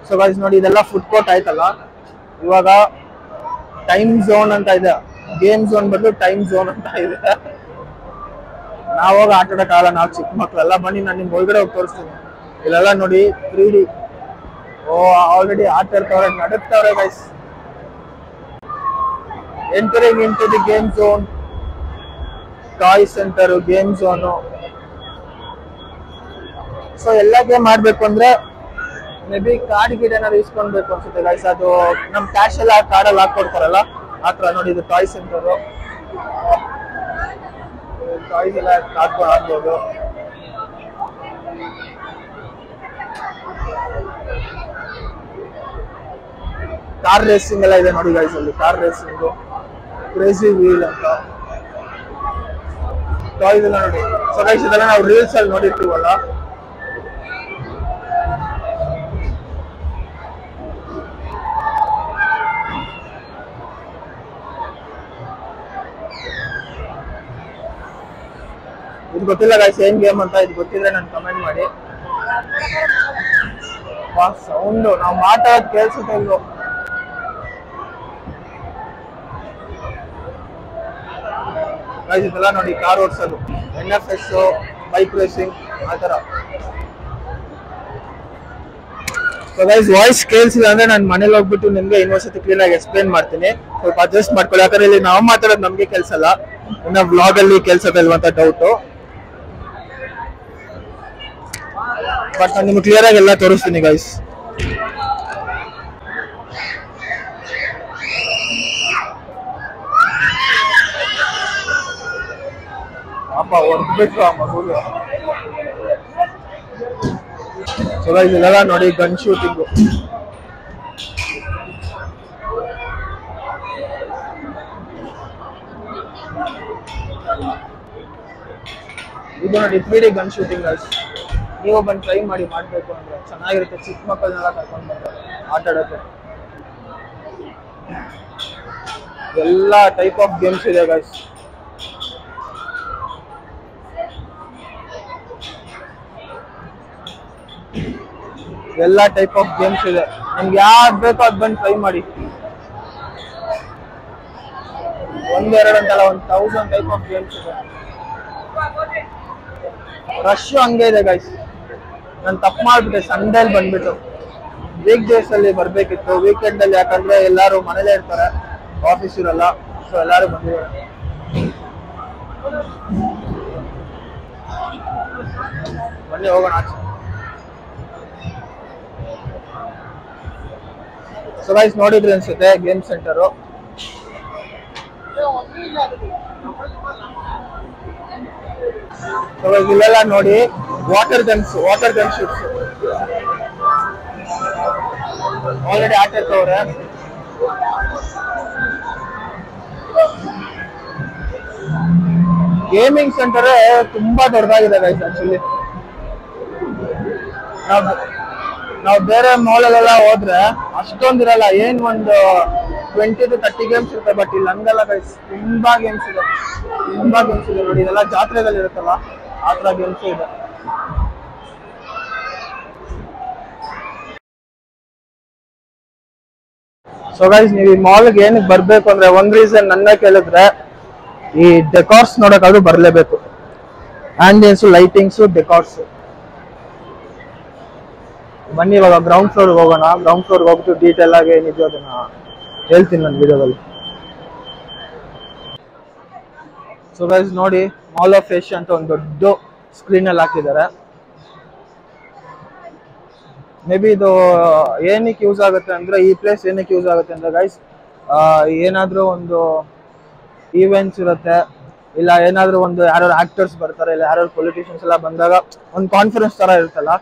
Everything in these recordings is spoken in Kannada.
ಸೊ ಗೈಸ್ ನೋಡಿ ಇದೆಲ್ಲ ಫುಡ್ ಕೋರ್ಟ್ ಆಯ್ತಲ್ಲ, ಇವಾಗ ಟೈಮ್ ಝೋನ್ ಅಂತ ಇದೆ. ಗೇಮ್ ಝೋನ್ ಬದಲು ಟೈಮ್ ಝೋನ್ ಅಂತ ಇದೆ. ನಾವಾಗ ಆಟ ಆಡೋಕ್ಕಾಗಲ್ಲ, ನಾವು ಚಿಕ್ಕ ಮಕ್ಕಳೆಲ್ಲ. ಬನ್ನಿ ನಾನು ನಿಮ್ಗೆ ಒಳಗಡೆ ಹೋಗಿ ತೋರಿಸ್ತೀನಿ. ಇಲ್ಲೆಲ್ಲ ನೋಡಿ 3D. ಓ ಆಲ್ರೆಡಿ ಆಟ ಆಡ್ತವ್ರೆ, ನಡುತ್ತವ್ರೆ guys. Entering into the game zone, toy centre, game zone. So ಎಲ್ಲ ಗೇಮ್ ಆಡ್ಬೇಕು ಅಂದ್ರೆ ಮೇ ಬಿ ಕಾರ್ಡ್ ಗಿಡ್ ಏನಾದ್ರು ಇಸ್ಕೊಳ್ಬೇಕು ಅನ್ಸುತ್ತೆ ಗೈಸ್. ಅದು ನಮ್ ಕ್ಯಾಶ್ ಎಲ್ಲ ಕಾರ್ಡಲ್ಲಿ ಹಾಕೊಡ್ತಾರಲ್ಲ ಆತರ. ನೋಡಿ ಇದು ಟಾಯ್ ಸೆಂಟರ್, ಟಾಯ್ಸ್ ಎಲ್ಲ ಹಾಕೊಂಡು ಆಡ್ಬೋದು. ಕಾರ್ ರೇಸಿಂಗ್ ಎಲ್ಲ ಇದೆ ನೋಡಿ ಗೈಸ್. ಅಲ್ಲಿ ಕಾರ್ ರೇಸಿಂಗ್, ಕ್ರೇಜಿ ವೀಲ್ ಅಂತ ಟಾಯ್ಸ್ ಎಲ್ಲ ನೋಡಿ. ಸೊ ಗೈಸ್ ಇದೆಲ್ಲ ನಾವು ರೀಲ್ಸ್ ಅಲ್ಲಿ ನೋಡಿರ್ತೀವಲ್ಲ. ಇದು ಗೊತ್ತಿಲ್ಲ ಗೈಸ್ ಏನ್ ಗೇಮ್ ಅಂತ. ಇದು ಗೊತ್ತಿದ್ರೆ ನಾನು ಕಮೆಂಟ್ ಮಾಡಿ. ಸೌಂಡ್ ನಾವು ಮಾತಾಡೋದು ಕೇಳಿಸುತ್ತೆ ಇಲ್ವೋ? ಗೈಸ್ ಇದೆಲ್ಲ ನೋಡಿ ಕಾರ್ ಓಡಿಸೋದು, NFS, ಬೈಕ್ ರೇಸಿಂಗ್ ಆತರ. ಸೊ ಗೈಸ್ ವಾಯ್ಸ್ ಕೇಳಿಸಿಲ್ಲ ಅಂದ್ರೆ ನಾನು ಮನೇಲಿ ಹೋಗ್ಬಿಟ್ಟು ನಿಮ್ಗೆ ಇನ್ನೊಂದ್ಸತಿ ಕ್ಲೀನ್ ಆಗಿ ಎಕ್ಸ್ಪ್ಲೇನ್ ಮಾಡ್ತೀನಿ. ಸ್ವಲ್ಪ ಅಡ್ಜಸ್ಟ್ ಮಾಡ್ಕೊಳ್ಳಿ, ಯಾಕಂದ್ರೆ ಇಲ್ಲಿ ನಾವು ಮಾತಾಡೋದು ನಮ್ಗೆ ಕೆಲ್ಸಲ್ಲ, ಇನ್ನ ವ್ಲಾಗ್ ಅಲ್ಲಿ ಕೆಲ್ಸದಲ್ವ ಅಂತ ಡೌಟು. ಬಟ್ ನಾನು ನಿಮ್ಗೆ ಕ್ಲಿಯರ್ ಆಗಿ ಎಲ್ಲ ತೋರಿಸ್ತೀನಿ ಗೈಸ್. ಪಾಪ ಹೊರಡ್ಬೇಕು ಆ ಮಗುಗೆ. ಸೊ ಗೈಸ್ ಇದೆಲ್ಲ ನೋಡಿ ಗನ್ ಶೂಟಿಂಗು. ಇದು ನೋಡಿ 3D ಗನ್ ಶೂಟಿಂಗ್ ಗೈಸ್. ನೀವು ಬಂದು ಟ್ರೈ ಮಾಡಿ, ಮಾಡಬೇಕು ಅಂದ್ರೆ ಚೆನ್ನಾಗಿರುತ್ತೆ. ಚಿಕ್ಕ ಮಕ್ಕಳನ್ನೆಲ್ಲ ಕರ್ಕೊಂಡು ಬರ್ತಾರೆ ಆಟ ಆಡೋಕ್ಕೆ. ಎಲ್ಲ ಟೈಪ್ ಆಫ್ ಗೇಮ್ಸ್ ಇದೆ ಗೈಸ್. ಎಲ್ಲ ಟೈಪ್ ಆಫ್ ಗೇಮ್ಸ್ ಇದೆ, ನಿಮ್ಗೆ ಯಾವ್ದು ಬೇಕೋ ಅದು ಬಂದು ಟ್ರೈ ಮಾಡಿ. ಒಂದೆರಡು ಅಂತಲ್ಲ, 1000 ಟೈಪ್ ಆಫ್ ಗೇಮ್ಸ್ ಇದೆ. ರಶ್ ಹಂಗೆ ಇದೆ ಗೈಸ್. ನಾನು ತಪ್ಪು ಮಾಡ್ಬಿಟ್ಟೆ, ಸಂಡೇಲಿ ಬಂದ್ಬಿಟ್ಟು. ವೀಕ್ ಡೇಸ್ ಅಲ್ಲಿ ಬರ್ಬೇಕಿತ್ತು, ವೀಕೆಂಡ್ ಅಲ್ಲಿ, ಯಾಕಂದ್ರೆ ಎಲ್ಲಾರು ಮನೇಲೇ ಇರ್ತಾರೆ, ಆಫೀಸ್ ಇರಲ್ಲ. ಸೊ ಎಲ್ಲಾರು ಬಂದಿದ್ದಾರೆ. ಬನ್ನಿ ಹೋಗೋಣ ಆಚೆ. ಸೊ ಗೈಸ್ ನೋಡಿದ್ರಿ ಅನ್ಸುತ್ತೆ ಗೇಮ್ ಸೆಂಟರು. ಇಲ್ಲೆಲ್ಲ ನೋಡಿ ವಾಟರ್ ಗನ್ ಶೂಟ್ಸ್ ಆಲ್ರೆಡಿ ಆಟ ಇರ್ತವ್ರೆ. ಗೇಮಿಂಗ್ ಸೆಂಟರ್ ತುಂಬಾ ದೊಡ್ಡದಾಗಿದೆ ಗೈಸ್. ಆಕ್ಚುಲಿ ನಾವು ಬೇರೆ ಮಾಲಲ್ಲೆಲ್ಲ ಹೋದ್ರೆ ಅಷ್ಟೊಂದಿರಲ್ಲ, ಏನ್ ಒಂದು 20 to 30 ಗೇಮ್ಸ್ ಇರುತ್ತೆ. ಬಟ್ ಇಲ್ಲಿ ಹಂಗಲ್ಲ ಗೈಸ್, ತುಂಬಾ ಗೇಮ್ಸ್ ಇದೆ. ನೋಡಿ ಇದೆಲ್ಲ ಜಾತ್ರೆದಲ್ಲಿ ಇರುತ್ತಲ್ಲ ಆ ತರ ಗೇಮ್ಸ್ ಇದೆ. ಸೊ ಗೈಸ್ ನೀವು ಈ ಮಾಲ್ಗೆ ಏನಕ್ಕೆ ಬರ್ಬೇಕು ಅಂದ್ರೆ ಒಂದ್ ರೀಸನ್ ನನ್ನ ಕೇಳಿದ್ರೆ, ಈ ಡೆಕಾರ್ಸ್ ನೋಡೋಕ್ಕಾದ್ರೂ ಬರ್ಲೇಬೇಕು. Ambience, lightings, ಡೆಕಾರ್ಸ್. ಬನ್ನಿ ಇವಾಗ ಗ್ರೌಂಡ್ ಫ್ಲೋರ್ ಹೋಗೋಣ. ಗ್ರೌಂಡ್ ಫ್ಲೋರ್ ಹೋಗ್ಬಿಟ್ಟು ಡೀಟೇಲ್ ಆಗಿ ಏನಿದೆಯೋ ಅದನ್ನ ಹೇಳ್ತೀನಿ ನನ್ನ ವಿಡಿಯೋದಲ್ಲಿ. ಸೊ ಗೈಸ್ ನೋಡಿ ಮಾಲ್ ಆಫ್ ಏಷ್ಯಾ ಅಂತ ಒಂದು ದೊಡ್ಡ ಸ್ಕ್ರೀನ್ ಅಲ್ಲಿ ಹಾಕಿದ್ದಾರೆ. ಮೇ ಬಿ ಇದು ಏನಕ್ಕೆ ಯೂಸ್ ಆಗುತ್ತೆ ಅಂದ್ರೆ, ಈ ಪ್ಲೇಸ್ ಏನಕ್ಕೆ ಯೂಸ್ ಆಗುತ್ತೆ ಅಂದ್ರೆ ಗೈಸ್, ಏನಾದ್ರೂ ಒಂದು ಈವೆಂಟ್ಸ್ ಇರುತ್ತೆ, ಇಲ್ಲ ಏನಾದ್ರೂ ಒಂದು ಯಾರು ಆಕ್ಟರ್ಸ್ ಬರ್ತಾರೆ, ಇಲ್ಲ ಯಾರು ಪೊಲಿಟಿಷಿಯನ್ಸ್ ಎಲ್ಲ ಬಂದಾಗ ಒಂದು ಕಾನ್ಫರೆನ್ಸ್ ತರ ಇರುತ್ತಲ್ಲ,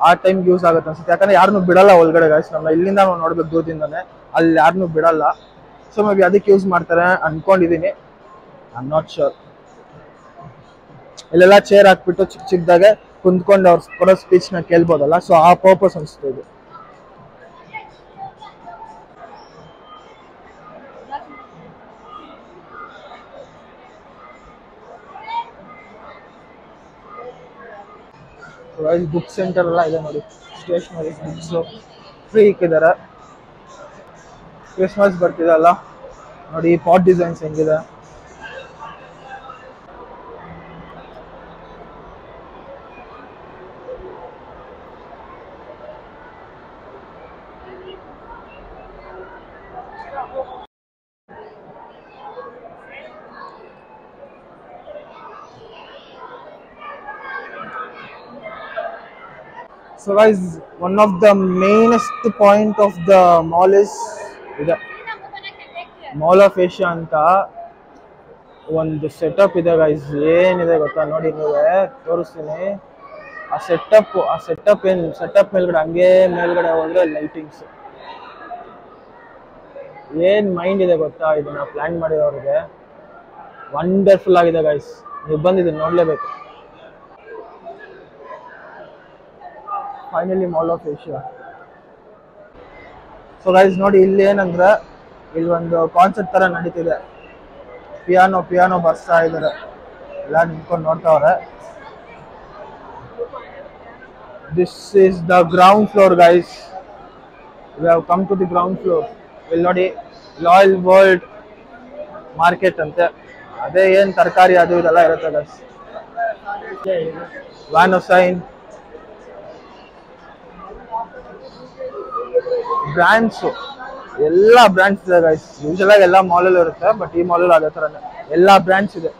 ಆ ಟೈಮ್ ಯೂಸ್ ಆಗುತ್ತೆ ಅನ್ಸುತ್ತೆ. ಯಾಕಂದ್ರೆ ಯಾರನ್ನೂ ಬಿಡಲ್ಲ ಒಳಗಡೆ ಗೈಸ್, ನಮ್ಮ ಇಲ್ಲಿಂದ ನಾವು ನೋಡ್ಬೇಕು ದೂರದಿಂದಾನೆ, ಅಲ್ಲಿ ಯಾರನ್ನೂ ಬಿಡಲ್ಲ. ಸೊ ಮೇ ಬಿ ಅದಕ್ಕೆ ಯೂಸ್ ಮಾಡ್ತಾರೆ ಅನ್ಕೊಂಡಿದೀನಿ, ಐ ಆಮ್ ನಾಟ್ ಶೋರ್. ಇಲ್ಲೆಲ್ಲ ಚೇರ್ ಹಾಕ್ಬಿಟ್ಟು ಚಿಕ್ಕದಾಗೆ ಕುಂತ್ಕೊಂಡು ಅವ್ರು ಕೊಡೋ ಸ್ಪೀಚ್ ನ ಕೇಳ್ಬೋದಲ್ಲ, ಸೊ ಆ ಪರ್ಪಸ್ ಅನ್ಸುತ್ತೆ ಇದು. ಬುಕ್ ಸೆಂಟರ್ ಎಲ್ಲ ಇದೆ ನೋಡಿ, ಸ್ಟೇಷನರಿ ಬುಕ್ಸ್. ಫ್ರೀ ಇಕ್ಕಿದ್ದಾರೆ. ಕ್ರಿಸ್ಮಸ್ ಬರ್ತಿದೆ ಅಲ್ಲ, ನೋಡಿ ಪಾಟ್ ಡಿಸೈನ್ಸ್ ಹೆಂಗಿದೆ. So guys, one of the mainest point of the mall is ಇದೆ ಮಾಲ್ ಆಫ್ ಏಷ್ಯಾ ಅಂತ ಒಂದು ಸೆಟಪ್ ಇದೆ ಗೈಸ್. ಏನಿದೆ ಗೊತ್ತಾ, ನೋಡಿ ನೀವೇ ತೋರಿಸ್ತೀನಿ. ಆ ಸೆಟಪ್ ಮೇಲ್ಗಡೆ ಹಂಗೆ ಮೇಲ್ಗಡೆ ಹೋದ್ರೆ ಲೈಟಿಂಗ್ಸ್ ಏನ್ ಮೈಂಡ್ ಇದೆ ಗೊತ್ತಾ, ಇದನ್ನ ಪ್ಲಾನ್ ಮಾಡಿದವ್ರಿಗೆ ವಂಡರ್ಫುಲ್ ಆಗಿದೆ ಗೈಸ್. ನೀವು ಬಂದಿದ್ದೀನಿ ನೋಡ್ಲೇಬೇಕು. Finally mall of Asia. So guys ನೋಡಿ, ಇಲ್ಲಿ ಏನಂದ್ರೆ ಇಲ್ಲಿ ಒಂದು ಕಾನ್ಸರ್ಟ್ ತರ ನಡೀತಿದೆ. ಪಿಯಾನೋ ಬರ್ಸ್ತಾ ಇದಾರೆ, ಎಲ್ಲ ನಿಂತ್ಕೊಂಡು ನೋಡ್ತಾವ್ರೆ. This is the ground floor guys. We have come to the ground floor. ಇಲ್ಲಿ ನೋಡಿ, ಲಾಯಲ್ ವರ್ಲ್ಡ್ ಮಾರ್ಕೆಟ್ ಅಂತೆ. ಅದೇ ಏನ್ ತರಕಾರಿ ಅದು ಇದೆಲ್ಲ ಇರುತ್ತೆ ಗೈಸ್. ವ್ಯಾನೋಸೈನ್ ಬ್ರ್ಯಾಂಡ್ಸ್, ಎಲ್ಲ ಬ್ರ್ಯಾಂಡ್ಸ್ ಇದೆ ಗೈಸ್. ಯೂಶಲ್ ಆಗಿ ಎಲ್ಲ ಮಾಲಲ್ಲಿ ಇರುತ್ತೆ, ಬಟ್ ಈ ಮಾಲಲ್ಲಿ ಅದೇ ಥರನೇ ಎಲ್ಲ ಬ್ರ್ಯಾಂಡ್ಸ್ ಇದೆ.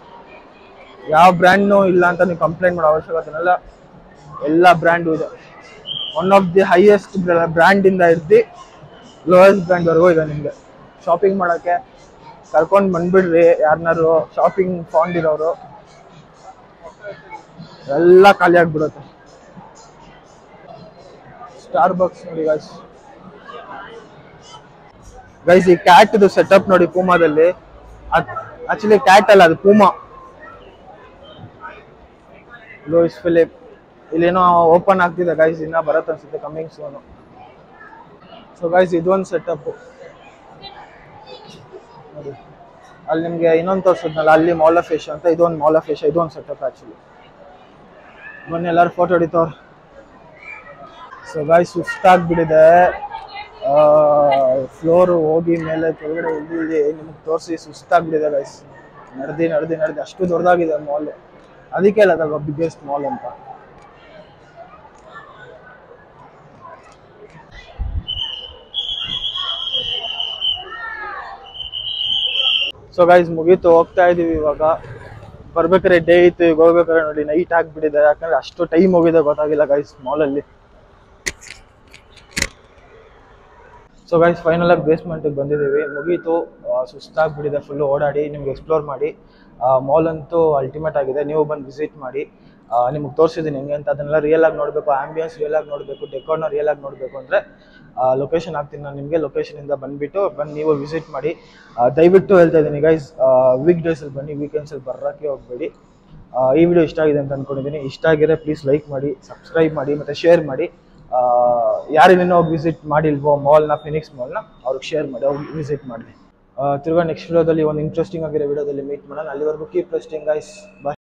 ಯಾವ ಬ್ರ್ಯಾಂಡ್ನು ಇಲ್ಲ ಅಂತ ನೀವು ಕಂಪ್ಲೇಂಟ್ ಮಾಡೋ ಅವಶ್ಯಕತೆ ಇಲ್ಲ, ಎಲ್ಲ ಬ್ರ್ಯಾಂಡು ಇದೆ. One of the highest brand ಇಂದ ಹಿಡ್ದು ಲೋಯೆಸ್ಟ್ ಬ್ರ್ಯಾಂಡ್ವರೆಗೂ ಇದೆ. ನಿಮಗೆ ಶಾಪಿಂಗ್ ಮಾಡೋಕ್ಕೆ ಕರ್ಕೊಂಡು ಬಂದ್ಬಿಡ್ರಿ. ಯಾರನ್ನಾರು ಶಾಪಿಂಗ್ ಫಾಂಡ್ ಇರೋರು, ಎಲ್ಲ ಖಾಲಿ ಆಗ್ಬಿಡುತ್ತೆ. ಸ್ಟಾರ್ಬಕ್ಸ್ ನೋಡಿ ಗೈಸ್. ಗೈಸ್ ಈ ಕ್ಯಾಟ್ ಸೆಟಪ್ ನೋಡಿ ಪೂಮಾದಲ್ಲಿ. ಆಕ್ಚುಲಿ ಕ್ಯಾಟ್ ಅಲ್ಲ, ಅದು ಪೂಮಾ. ಲೂಯಿಸ್ ಫಿಲಿಪ್ ಇಲ್ಲೇನೋ ಓಪನ್ ಆಗ್ತಿದೆ ಗೈಸ್, ಇನ್ನ ಬರತ್ತೆ ಅನ್ಸುತ್ತೆ ಕಮ್ಮಿಂಗ್ ಸೂನು. ಸೊ ಗೈಸ್ ಇದೊಂದು ಸೆಟಪ್ ನೋಡಿ. ಅಲ್ಲಿ ನಿಮ್ಗೆ ಇನ್ನೊಂದು ತೋರಿಸಿದ್ನಲ್ಲ, ಅಲ್ಲಿ ಮಾಲ್ ಆಫ್ ಏಷ್ಯಾ ಅಂತ, ಇದೊಂದು ಮಾಲ್ ಆಫ್ ಏಷ್ಯಾ, ಇದೊಂದು ಸೆಟಪ್ ಆಕ್ಚುಲಿ. ಬನ್ನಿ ಎಲ್ಲರೂ ಫೋಟೋ ಹೊಡಿತವ್ರು. ಸೊ ಗೈಸ್ ಸುಸ್ತಾಗ್ಬಿಟ್ಟಿದೆ. ಫ್ಲೋರ್ ಹೋಗಿ ಮೇಲೆ ಕೆಳಗಡೆ ಇಲ್ಲಿ ನಿಮ್ಗೆ ತೋರಿಸಿ ಸುಸ್ತಾಗ್ಬಿಟ್ಟಿದೆ ಗೈಸ್. ನಡೆದಿ ಅಷ್ಟು ದೊಡ್ಡದಾಗಿದೆ ಮಾಲ್. ಅದಕ್ಕೆ ಅಲ್ಲ ಬಿಗ್ಗೆಸ್ಟ್ ಮಾಲ್ ಅಂತ. ಸೊ ಗೈಸ್ ಮುಗೀತು, ಹೋಗ್ತಾ ಇದೀವಿ ಇವಾಗ. ಬರ್ಬೇಕಾದ್ರೆ ಡೇ ಇತ್ತು, ಈಗ ಹೋಗ್ಬೇಕಾದ್ರೆ ನೋಡಿ ನೈಟ್ ಆಗ್ಬಿಟ್ಟಿದೆ. ಯಾಕಂದ್ರೆ ಅಷ್ಟು ಟೈಮ್ ಹೋಗಿದೆ ಗೊತ್ತಾಗಿಲ್ಲ ಗೈಸ್ ಮಾಲಲ್ಲಿ. ಸೊ ಗೈಸ್ ಫೈನಲ್ ಆಗಿ ಬೇಸ್ಮೆಂಟಿಗೆ ಬಂದಿದ್ದೀವಿ, ಮುಗೀತು. ಸುಸ್ತಾಗ್ಬಿಟ್ಟಿದೆ ಫುಲ್ಲು ಓಡಾಡಿ. ನಿಮ್ಗೆ ಎಕ್ಸ್ಪ್ಲೋರ್ ಮಾಡಿ ಮಾಲ್ ಅಂತೂ ಅಲ್ಟಿಮೇಟ್ ಆಗಿದೆ. ನೀವು ಬಂದು ವಿಸಿಟ್ ಮಾಡಿ. ನಿಮ್ಗೆ ತೋರಿಸಿದ್ದೀನಿ ಹೆಂಗೆ ಅಂತ. ಅದನ್ನೆಲ್ಲ ರಿಯಲ್ ಆಗಿ ನೋಡಬೇಕು, ಆಂಬಿಯನ್ಸ್ ರಿಯಲ್ ಆಗಿ ನೋಡಬೇಕು, ಡೆಕೋರ್ನ ರಿಯಲ್ ಆಗಿ ನೋಡಬೇಕು ಅಂದರೆ ಲೊಕೇಶನ್ ಹಾಕ್ತೀನಿ ನಾನು ನಿಮಗೆ. ಲೊಕೇಶನಿಂದ ಬಂದು ನೀವು ವಿಸಿಟ್ ಮಾಡಿ. ದಯವಿಟ್ಟು ಹೇಳ್ತಾ ಇದ್ದೀನಿ ಗೈಸ್, ವೀಕ್ ಡೇಸಲ್ಲಿ ಬನ್ನಿ, ವೀಕೆಂಡ್ಸಲ್ಲಿ ಬರೋಕ್ಕೆ ಹೋಗಬೇಡಿ. ಈ ವಿಡಿಯೋ ಇಷ್ಟ ಆಗಿದೆ ಅಂತ ಅಂದ್ಕೊಂಡಿದ್ದೀನಿ. ಇಷ್ಟ ಆಗಿದ್ರೆ ಪ್ಲೀಸ್ ಲೈಕ್ ಮಾಡಿ, ಸಬ್ಸ್ಕ್ರೈಬ್ ಮಾಡಿ, ಮತ್ತು ಶೇರ್ ಮಾಡಿ. ಯಾರೇನೇನೋ ಹೋಗಿ ವಿಸಿಟ್ ಮಾಡಿಲ್ವೋ ಮಾಲ್ನ, ಫಿನಿಕ್ಸ್ ಮಾಲ್ನ, ಅವ್ರಿಗೆ ಶೇರ್ ಮಾಡಿ, ಅವ್ರಿಗೆ ವಿಸಿಟ್ ಮಾಡಿ. ತಿರ್ಗಾ ನೆಕ್ಸ್ಟ್ ವಿಡಿಯೋದಲ್ಲಿ ಒಂದು ಇಂಟ್ರೆಸ್ಟಿಂಗ್ ಆಗಿರೋ ವಿಡಿಯೋದಲ್ಲಿ ಮೀಟ್ ಮಾಡೋಣ. ಅಲ್ಲಿವರೆಗೂ ಕೀಪ್ ಟ್ರಸ್ಟಿಂಗ್ ಗೈಸ್. ಬಾಯ್.